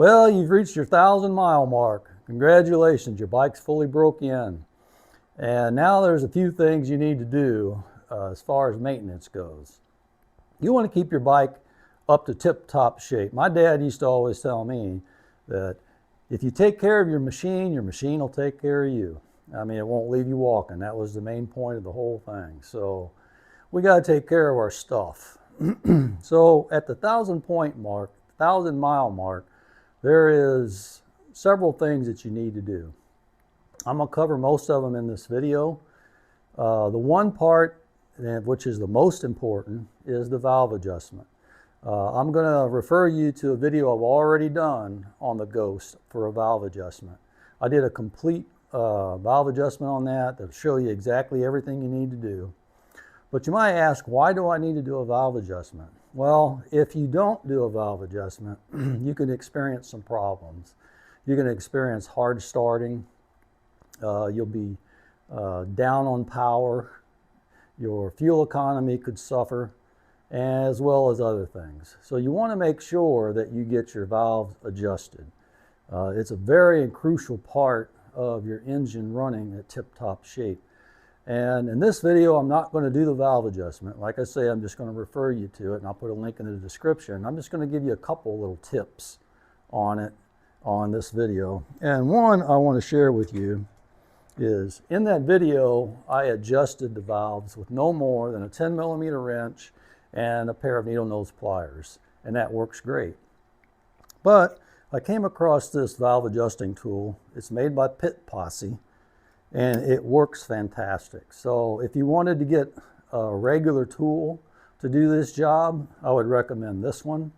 Well, you've reached your 1,000-mile mark. Congratulations, your bike's fully broke in. And now there's a few things you need to do as far as maintenance goes. You want to keep your bike up to tip-top shape. My dad used to always tell me that if you take care of your machine will take care of you. I mean, it won't leave you walking. That was the main point of the whole thing. So we got to take care of our stuff. So at the 1,000-point mark, 1,000-mile mark, there is several things that you need to do. I'm going to cover most of them in this video. The one part, which is the most important, is the valve adjustment. I'm going to refer you to a video I've already done on the Ghost for a valve adjustment. I did a complete valve adjustment on that that'll show you exactly everything you need to do. But you might ask, why do I need to do a valve adjustment? Well, if you don't do a valve adjustment, you can experience some problems. You're going to experience hard starting. You'll be down on power. Your fuel economy could suffer, as well as other things. So you want to make sure that you get your valves adjusted. It's a very crucial part of your engine running at tip-top shape. And in this video, I'm not going to do the valve adjustment. Like I say, I'm just going to refer you to it, and I'll put a link in the description. I'm just going to give you a couple little tips on it on this video. And one I want to share with you is, in that video, I adjusted the valves with no more than a 10mm wrench and a pair of needle nose pliers, and that works great. But I came across this valve adjusting tool. It's made by Pit Posse, and it works fantastic. So if you wanted to get a regular tool to do this job, I would recommend this one.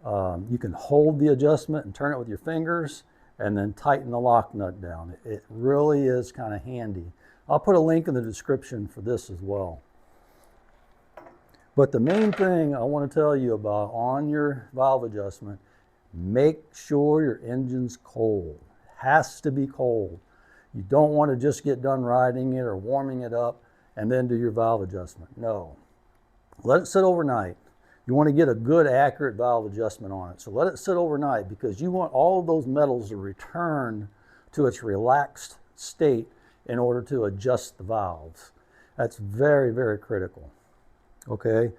You can hold the adjustment and turn it with your fingers and then tighten the lock nut down. It really is kind of handy. I'll put a link in the description for this as well. But the main thing I want to tell you about on your valve adjustment, make sure your engine's cold. It has to be cold. You don't want to just get done riding it or warming it up and then do your valve adjustment. No. Let it sit overnight. You want to get a good, accurate valve adjustment on it. So let it sit overnight, because you want all of those metals to return to its relaxed state in order to adjust the valves. That's very, very critical. Okay?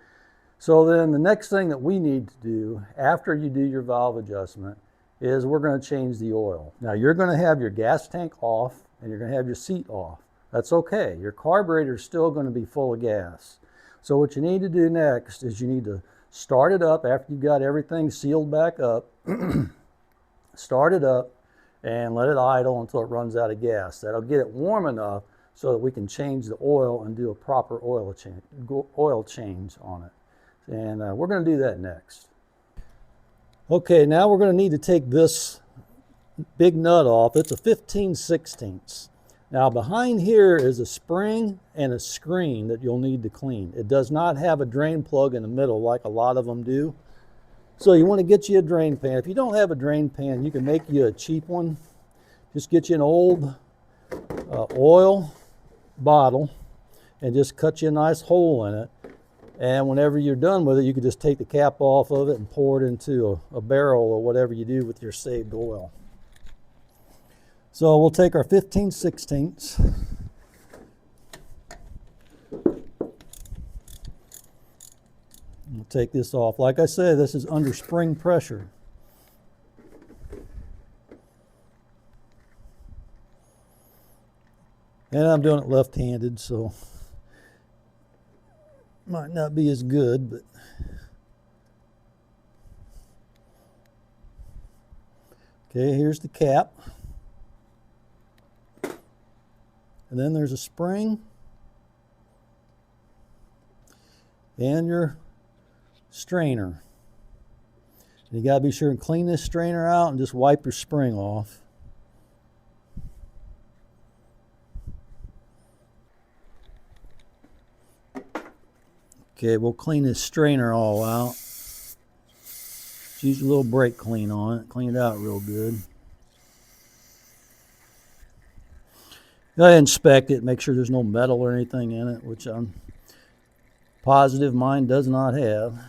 So then the next thing that we need to do after you do your valve adjustment is we're going to change the oil. Now you're going to have your gas tank off and you're going to have your seat off. That's okay. Your carburetor is still going to be full of gas. So what you need to do next is you need to start it up after you've got everything sealed back up. Start it up and let it idle until it runs out of gas. That'll get it warm enough so that we can change the oil and do a proper oil change on it. And we're going to do that next. Okay, now we're going to need to take this big nut off. It's a 15/16. Now behind here is a spring and a screen that you'll need to clean. It does not have a drain plug in the middle like a lot of them do. So you want to get you a drain pan. If you don't have a drain pan, you can make you a cheap one. Just get you an old oil bottle and just cut you a nice hole in it. And whenever you're done with it, you can just take the cap off of it and pour it into a barrel or whatever you do with your saved oil. So we'll take our 15/16. We'll take this off. Like I said, this is under spring pressure. And I'm doing it left-handed, so might not be as good, but okay, here's the cap. And then there's a spring and your strainer. You got to be sure and clean this strainer out and just wipe your spring off. Okay, we'll clean this strainer all out. Just use a little brake clean on it. Clean it out real good. Go ahead and inspect it. Make sure there's no metal or anything in it, which I'm positive mine does not have.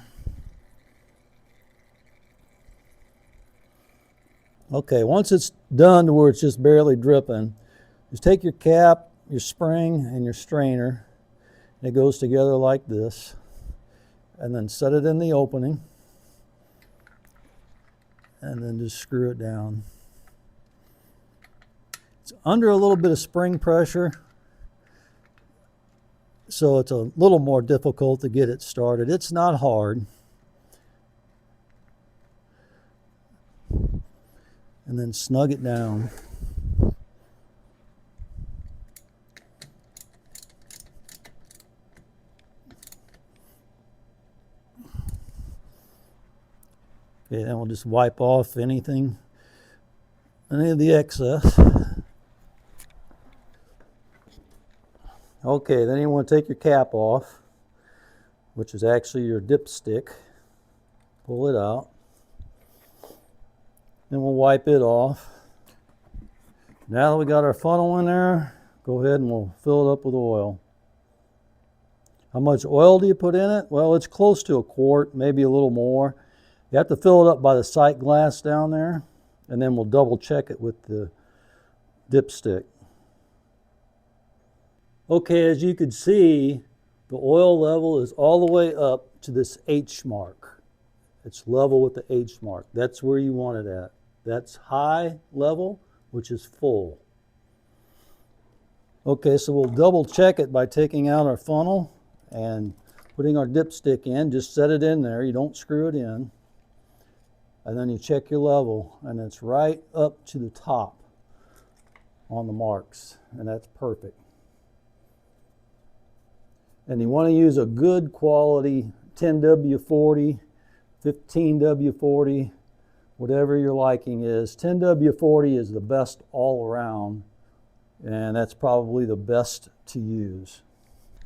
Okay, once it's done to where it's just barely dripping, just take your cap, your spring, and your strainer, and it goes together like this, and then set it in the opening, and then just screw it down. It's under a little bit of spring pressure, so it's a little more difficult to get it started. It's not hard. And then snug it down. Okay, then we'll just wipe off any of the excess. Okay, then you want to take your cap off, which is actually your dipstick. Pull it out. Then we'll wipe it off. Now that we got our funnel in there, go ahead and we'll fill it up with oil. How much oil do you put in it? Well, it's close to a quart, maybe a little more. You have to fill it up by the sight glass down there, and then we'll double check it with the dipstick. Okay, as you can see, the oil level is all the way up to this H mark. It's level with the H mark. That's where you want it at. That's high level, which is full. Okay, so we'll double check it by taking out our funnel and putting our dipstick in. Just set it in there. You don't screw it in. And then you check your level, and it's right up to the top on the marks, and that's perfect. And you want to use a good quality 10W40, 15W40, whatever your liking is. 10W40 is the best all around, and that's probably the best to use.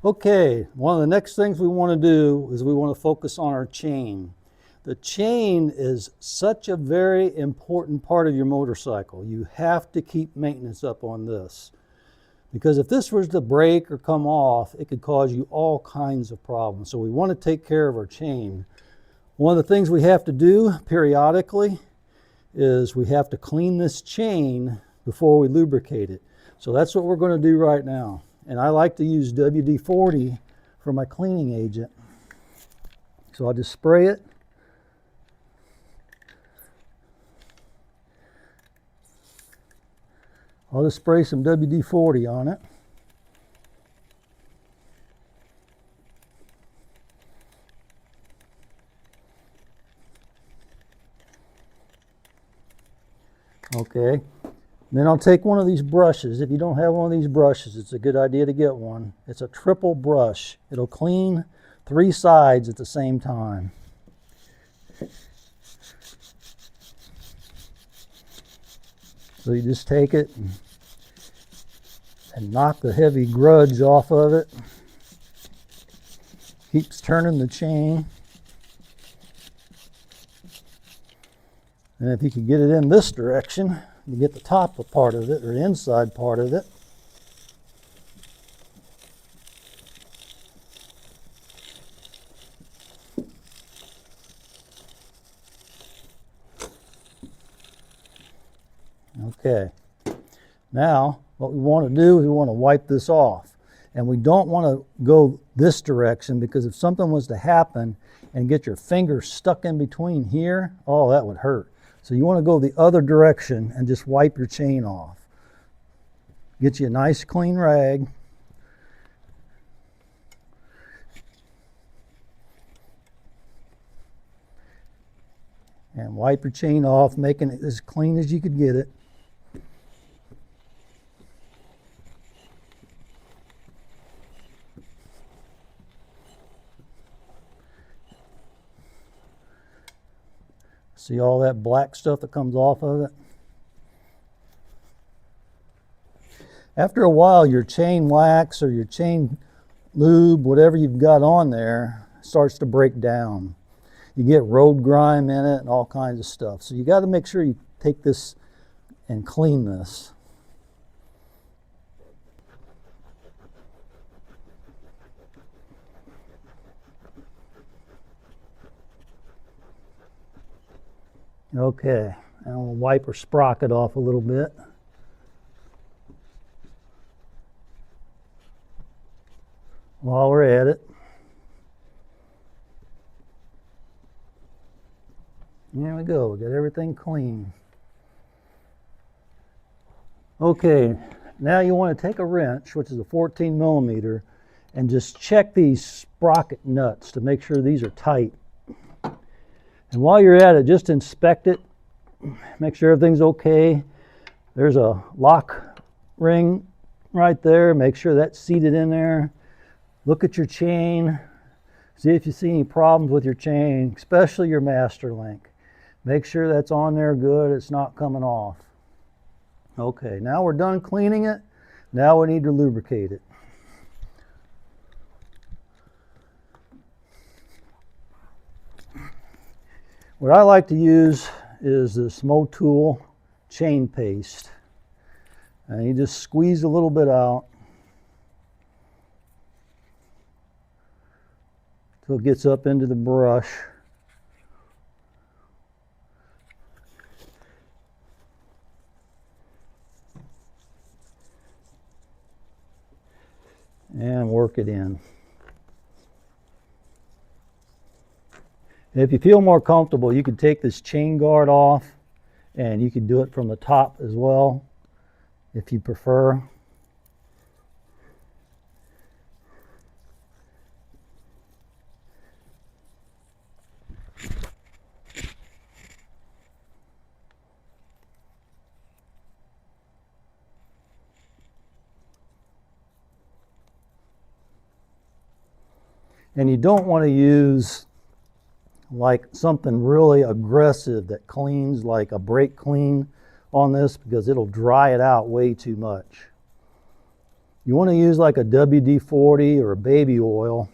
Okay, one of the next things we want to do is we want to focus on our chain. The chain is such a very important part of your motorcycle. You have to keep maintenance up on this, because if this was to break or come off, it could cause you all kinds of problems. So we want to take care of our chain. One of the things we have to do periodically is we have to clean this chain before we lubricate it. So that's what we're going to do right now. And I like to use WD-40 for my cleaning agent. So I'll just spray it. I'll just spray some WD-40 on it. Okay, then I'll take one of these brushes. If you don't have one of these brushes, it's a good idea to get one. It's a triple brush. It'll clean 3 sides at the same time. So you just take it and knock the heavy grudge off of it. Keeps turning the chain. And if you can get it in this direction, you get the top part of it, or the inside part of it. Okay, now what we want to do is we want to wipe this off. And we don't want to go this direction, because if something was to happen and get your finger stuck in between here, oh, that would hurt. So you want to go the other direction and just wipe your chain off. Get you a nice clean rag. And wipe your chain off, making it as clean as you could get it. See all that black stuff that comes off of it? After a while, your chain wax or your chain lube, whatever you've got on there, starts to break down. You get road grime in it and all kinds of stuff. So you got to make sure you take this and clean this. Okay, And we'll wipe our sprocket off a little bit. While we're at it. There we go, we got everything clean. Okay, now you want to take a wrench, which is a 14 millimeter, and just check these sprocket nuts to make sure these are tight. And while you're at it, just inspect it, make sure everything's okay. There's a lock ring right there, make sure that's seated in there. Look at your chain, see if you see any problems with your chain, especially your master link. Make sure that's on there good, it's not coming off. Okay, now we're done cleaning it. Now we need to lubricate it. What I like to use is this Motul chain paste. And you just squeeze a little bit out till it gets up into the brush. And work it in. If you feel more comfortable, you can take this chain guard off, and you can do it from the top as well if you prefer. And you don't want to use like something really aggressive that cleans like a brake clean on this, because it'll dry it out way too much. You want to use like a WD-40 or a baby oil.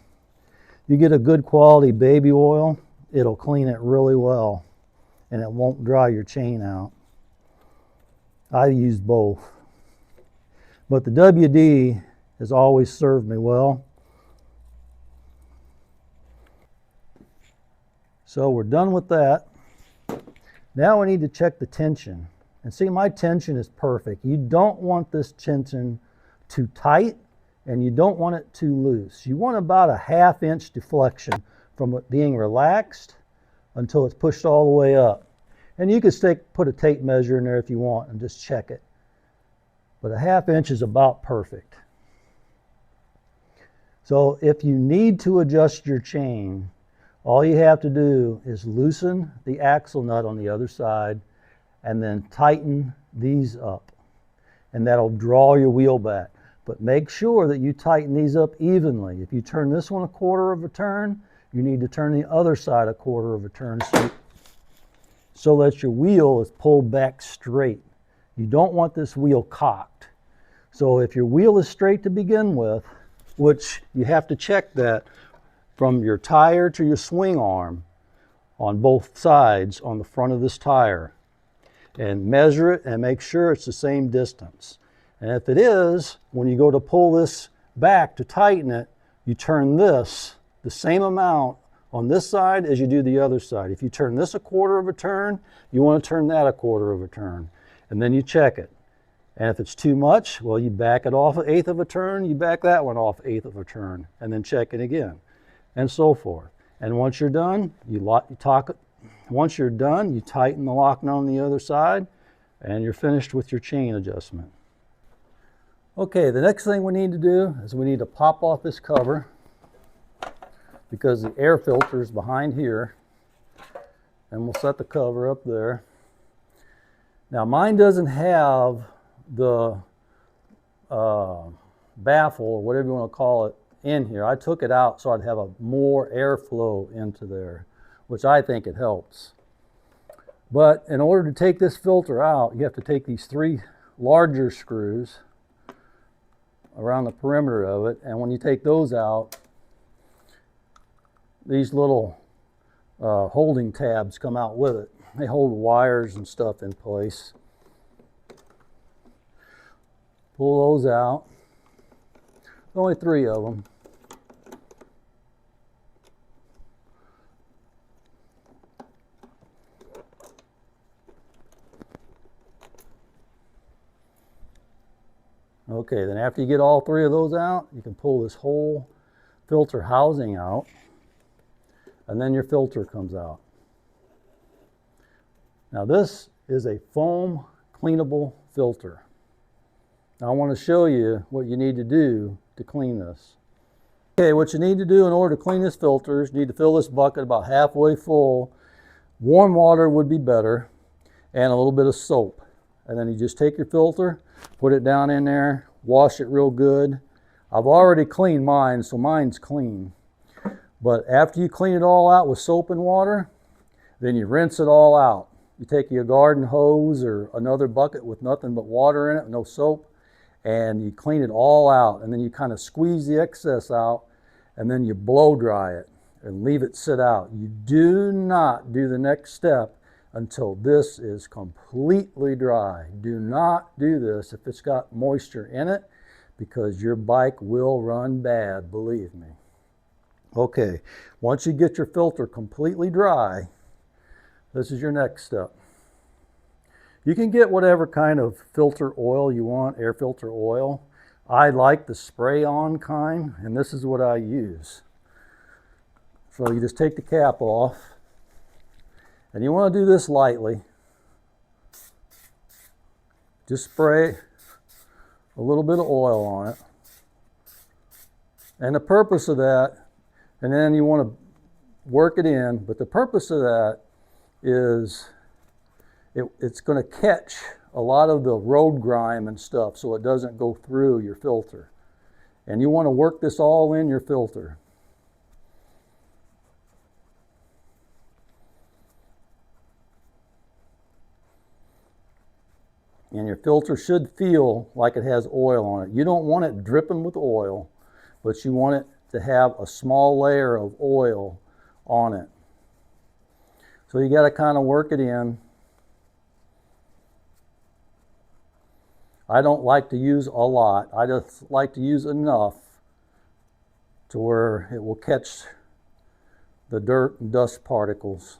You get a good quality baby oil, it'll clean it really well and it won't dry your chain out. I use both, but the WD has always served me well. So we're done with that. Now we need to check the tension. And see, my tension is perfect. You don't want this tension too tight and you don't want it too loose. You want about a 1/2 inch deflection from it being relaxed until it's pushed all the way up. And you can put a tape measure in there if you want and just check it. But a 1/2 inch is about perfect. So if you need to adjust your chain, all you have to do is loosen the axle nut on the other side and then tighten these up. And that'll draw your wheel back. But make sure that you tighten these up evenly. If you turn this one 1/4 of a turn, you need to turn the other side 1/4 of a turn so that your wheel is pulled back straight. You don't want this wheel cocked. So if your wheel is straight to begin with, which you have to check that from your tire to your swing arm on both sides on the front of this tire, and measure it and make sure it's the same distance. And if it is, when you go to pull this back to tighten it, you turn this the same amount on this side as you do the other side. If you turn this 1/4 of a turn, you want to turn that 1/4 of a turn. And then you check it. And if it's too much, well, you back it off 1/8 of a turn, you back that one off 1/8 of a turn, and then check it again, and so forth. And once you're done, once you're done, you tighten the lock nut on the other side, and you're finished with your chain adjustment. Okay, the next thing we need to do is we need to pop off this cover, because the air filter is behind here, and we'll set the cover up there. Now mine doesn't have the baffle, or whatever you want to call it, in here. I took it out so I'd have more airflow into there, which I think it helps. But in order to take this filter out, you have to take these 3 larger screws around the perimeter of it, and when you take those out, these little holding tabs come out with it. They hold wires and stuff in place. Pull those out. Only 3 of them. Okay, then after you get all three of those out, you can pull this whole filter housing out, and then your filter comes out. Now this is a foam cleanable filter. Now I want to show you what you need to do to clean this. Okay, what you need to do in order to clean this filter is you need to fill this bucket about halfway full. Warm water would be better, and a little bit of soap. And then you just take your filter, put it down in there, wash it real good. I've already cleaned mine, so mine's clean. But after you clean it all out with soap and water, then you rinse it all out. You take your garden hose or another bucket with nothing but water in it, no soap, and you clean it all out. And then you kind of squeeze the excess out, and then you blow dry it and leave it sit out. You do not do the next step until this is completely dry. Do not do this if it's got moisture in it, because your bike will run bad, believe me. Okay, once you get your filter completely dry, this is your next step. You can get whatever kind of filter oil you want, air filter oil. I like the spray-on kind, and this is what I use. So you just take the cap off, and you want to do this lightly. Just spray a little bit of oil on it. And the purpose of that, and then you want to work it in, but the purpose of that is it's going to catch a lot of the road grime and stuff so it doesn't go through your filter. And you want to work this all in your filter. And your filter should feel like it has oil on it. You don't want it dripping with oil, but you want it to have a small layer of oil on it. So you got to kind of work it in. I don't like to use a lot. I just like to use enough to where it will catch the dirt and dust particles.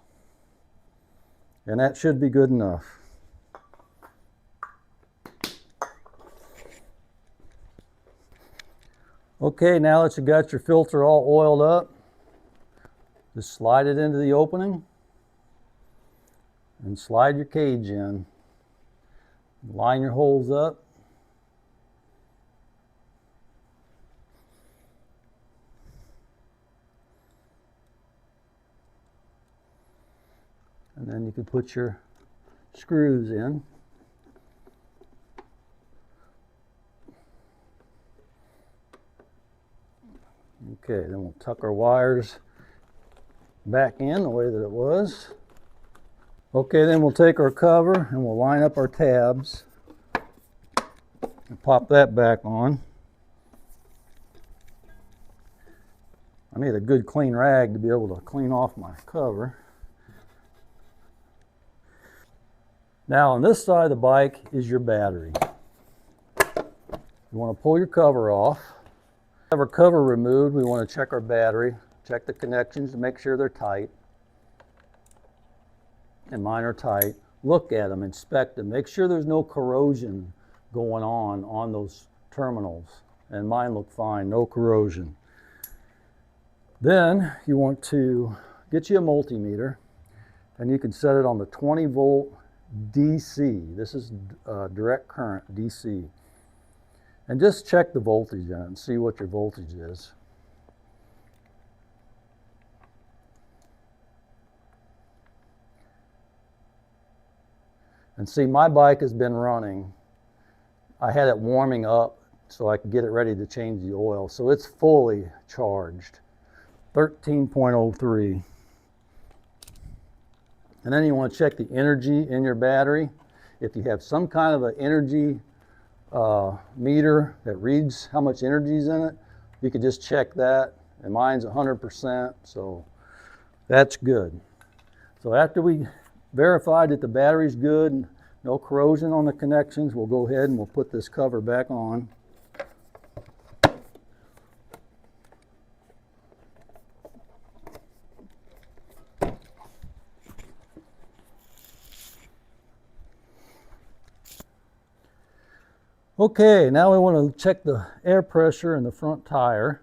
And that should be good enough. Okay, now that you got your filter all oiled up, just slide it into the opening and slide your cage in. Line your holes up. And then you can put your screws in. Okay, then we'll tuck our wires back in the way that it was. Okay, then we'll take our cover and we'll line up our tabs and pop that back on. I need a good clean rag to be able to clean off my cover. Now on this side of the bike is your battery. You want to pull your cover off. Have our cover removed, we want to check our battery, check the connections to make sure they're tight. And mine are tight. Look at them, inspect them, make sure there's no corrosion going on those terminals. And mine look fine, no corrosion. Then you want to get you a multimeter, and you can set it on the 20 volt DC. This is direct current DC. And just check the voltage in it and see what your voltage is. And see, my bike has been running. I had it warming up so I could get it ready to change the oil. So it's fully charged, 13.03. And then you want to check the energy in your battery. If you have some kind of an energy meter that reads how much energy is in it, you could just check that. And mine's 100%, so that's good. So after we verified that the battery's good, no corrosion on the connections, we'll go ahead and we'll put this cover back on. Okay, now we want to check the air pressure in the front tire.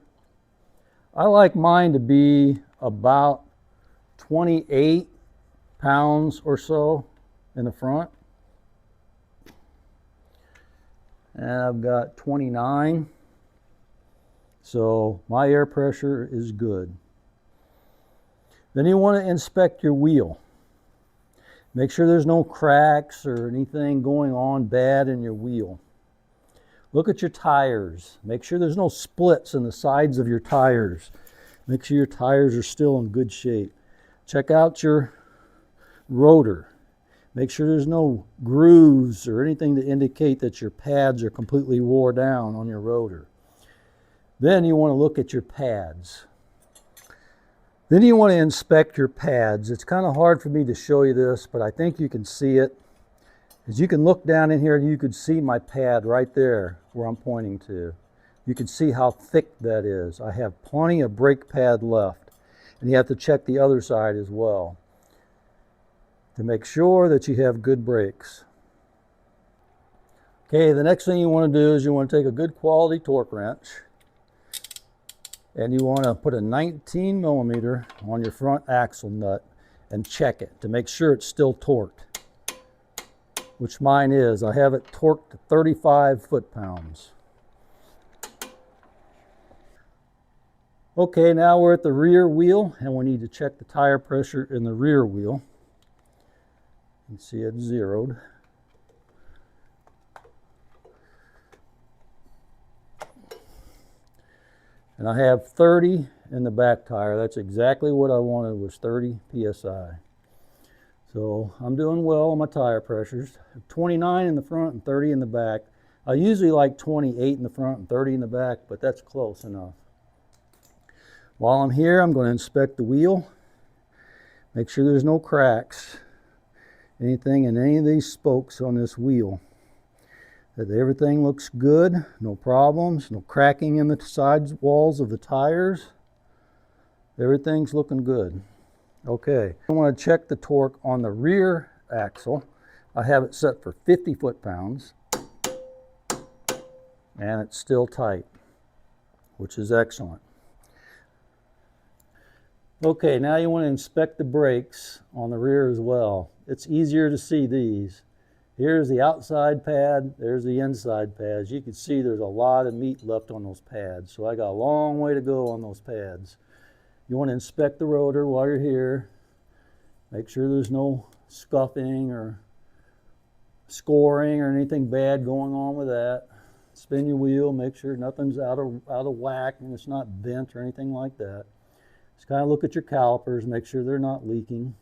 I like mine to be about 28 pounds or so in the front. And I've got 29. So my air pressure is good. Then you want to inspect your wheel. Make sure there's no cracks or anything going on bad in your wheel. Look at your tires. Make sure there's no splits in the sides of your tires. Make sure your tires are still in good shape. Check out your rotor. Make sure there's no grooves or anything to indicate that your pads are completely wore down on your rotor. Then you want to look at your pads. Then you want to inspect your pads. It's kind of hard for me to show you this, but I think you can see it. As you can look down in here, you could see my pad right there where I'm pointing to. You can see how thick that is. I have plenty of brake pad left. And you have to check the other side as well to make sure that you have good brakes. Okay, the next thing you want to do is you want to take a good quality torque wrench and you want to put a 19 millimeter on your front axle nut and check it to make sure it's still torqued, which mine is. I have it torqued to 35 foot-pounds. Okay, now we're at the rear wheel and we need to check the tire pressure in the rear wheel. You can see it's zeroed. And I have 30 in the back tire. That's exactly what I wanted, was 30 psi. So I'm doing well on my tire pressures. 29 in the front and 30 in the back. I usually like 28 in the front and 30 in the back, but that's close enough. While I'm here, I'm going to inspect the wheel. Make sure there's no cracks, anything in any of these spokes on this wheel. That everything looks good, no problems, no cracking in the side walls of the tires. Everything's looking good. Okay, I want to check the torque on the rear axle. I have it set for 50 foot-pounds, and it's still tight, which is excellent. Okay, now you want to inspect the brakes on the rear as well. It's easier to see these. Here's the outside pad, there's the inside pads. You can see there's a lot of meat left on those pads, so I got a long way to go on those pads. You want to inspect the rotor while you're here. Make sure there's no scuffing or scoring or anything bad going on with that. Spin your wheel, make sure nothing's out of whack and it's not bent or anything like that. Just kind of look at your calipers, make sure they're not leaking.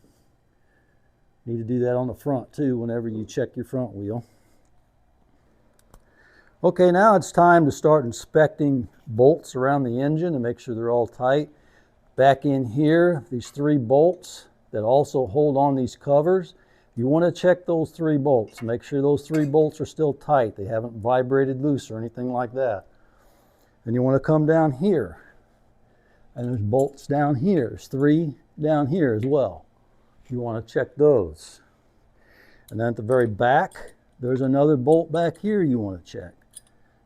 Need to do that on the front too whenever you check your front wheel. Okay, now it's time to start inspecting bolts around the engine and make sure they're all tight. Back in here, these 3 bolts that also hold on these covers, you want to check those 3 bolts. Make sure those 3 bolts are still tight. They haven't vibrated loose or anything like that. Then you want to come down here. And there's bolts down here. There's 3 down here as well. You want to check those. And then at the very back, there's another bolt back here you want to check.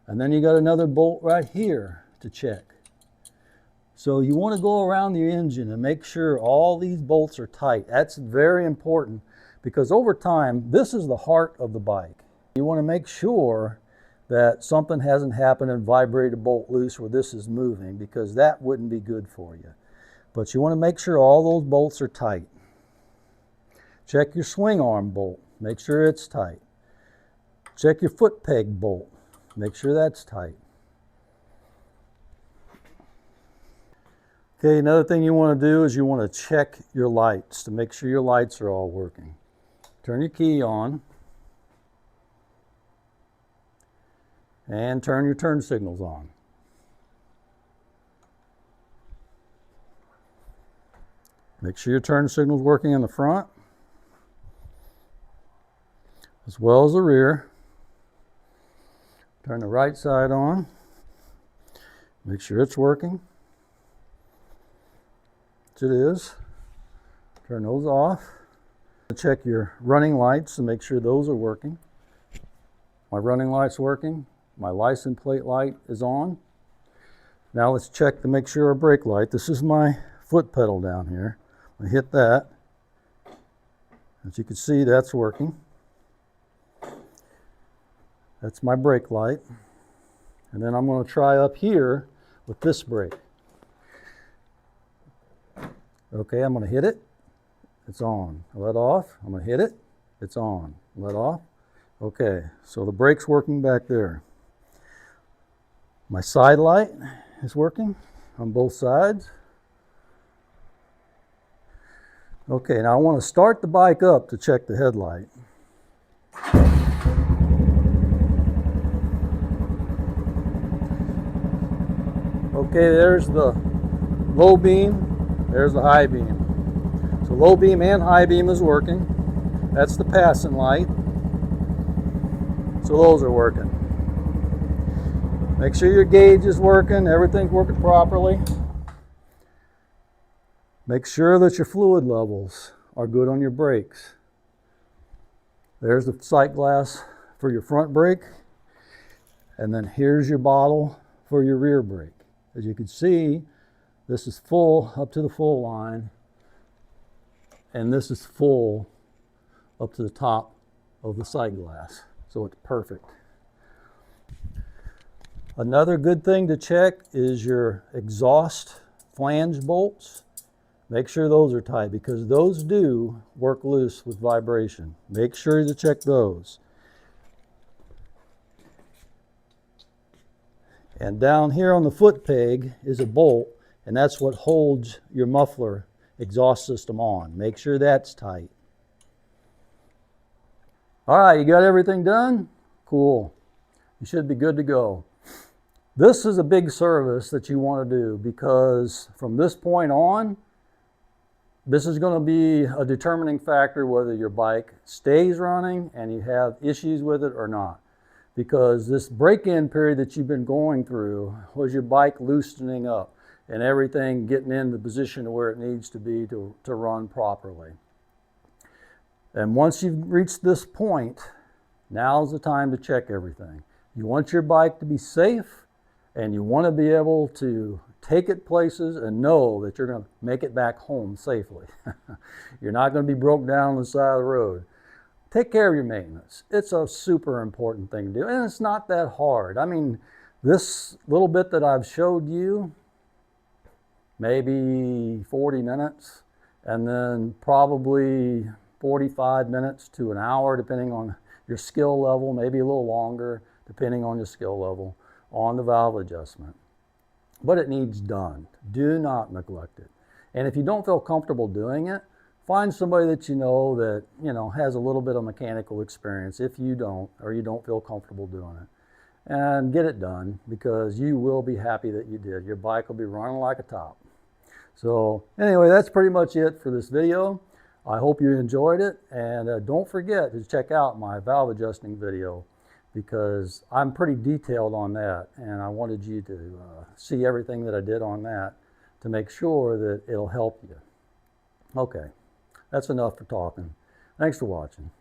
And then you got another bolt right here to check. So you want to go around the engine and make sure all these bolts are tight. That's very important because over time, this is the heart of the bike. You want to make sure that something hasn't happened and vibrated a bolt loose where this is moving, because that wouldn't be good for you. But you want to make sure all those bolts are tight. Check your swing arm bolt. Make sure it's tight. Check your foot peg bolt. Make sure that's tight. Okay, another thing you want to do is you want to check your lights to make sure your lights are all working. Turn your key on and turn your turn signals on. Make sure your turn signal's working in the front as well as the rear. Turn the right side on. Make sure it's working. Which it is. Turn those off. Check your running lights and make sure those are working. My running light's working. My license plate light is on. Now let's check to make sure our brake light. This is my foot pedal down here. I hit that. As you can see, that's working. That's my brake light. And then I'm going to try up here with this brake. Okay, I'm going to hit it. It's on. Let off. I'm going to hit it. It's on. Let off. Okay, so the brake's working back there. My side light is working on both sides. Okay, now I want to start the bike up to check the headlight. Okay, there's the low beam, there's the high beam. So low beam and high beam is working. That's the passing light. So those are working. Make sure your gauge is working, everything's working properly. Make sure that your fluid levels are good on your brakes. There's the sight glass for your front brake. And then here's your bottle for your rear brake. As you can see, this is full up to the full line. And this is full up to the top of the sight glass. So it's perfect. Another good thing to check is your exhaust flange bolts. Make sure those are tight because those do work loose with vibration. Make sure to check those. And down here on the foot peg is a bolt, and that's what holds your muffler exhaust system on. Make sure that's tight. All right, you got everything done? Cool. You should be good to go. This is a big service that you want to do because from this point on, this is going to be a determining factor whether your bike stays running and you have issues with it or not. Because this break-in period that you've been going through was your bike loosening up and everything getting in the position to where it needs to be to run properly. And once you've reached this point, now's the time to check everything. You want your bike to be safe and you want to be able to take it places and know that you're going to make it back home safely. You're not going to be broke down on the side of the road. Take care of your maintenance. It's a super important thing to do, and it's not that hard. I mean, this little bit that I've showed you, maybe 40 minutes, and then probably 45 minutes to an hour, depending on your skill level, maybe a little longer, depending on your skill level, on the valve adjustment. But it needs done. Do not neglect it. And if you don't feel comfortable doing it, find somebody that you know that, has a little bit of mechanical experience if you don't, or you don't feel comfortable doing it. And get it done because you will be happy that you did. Your bike will be running like a top. So anyway, that's pretty much it for this video. I hope you enjoyed it. And don't forget to check out my valve adjusting video because I'm pretty detailed on that. And I wanted you to see everything that I did on that to make sure that it'll help you. Okay. That's enough for talking. Thanks for watching.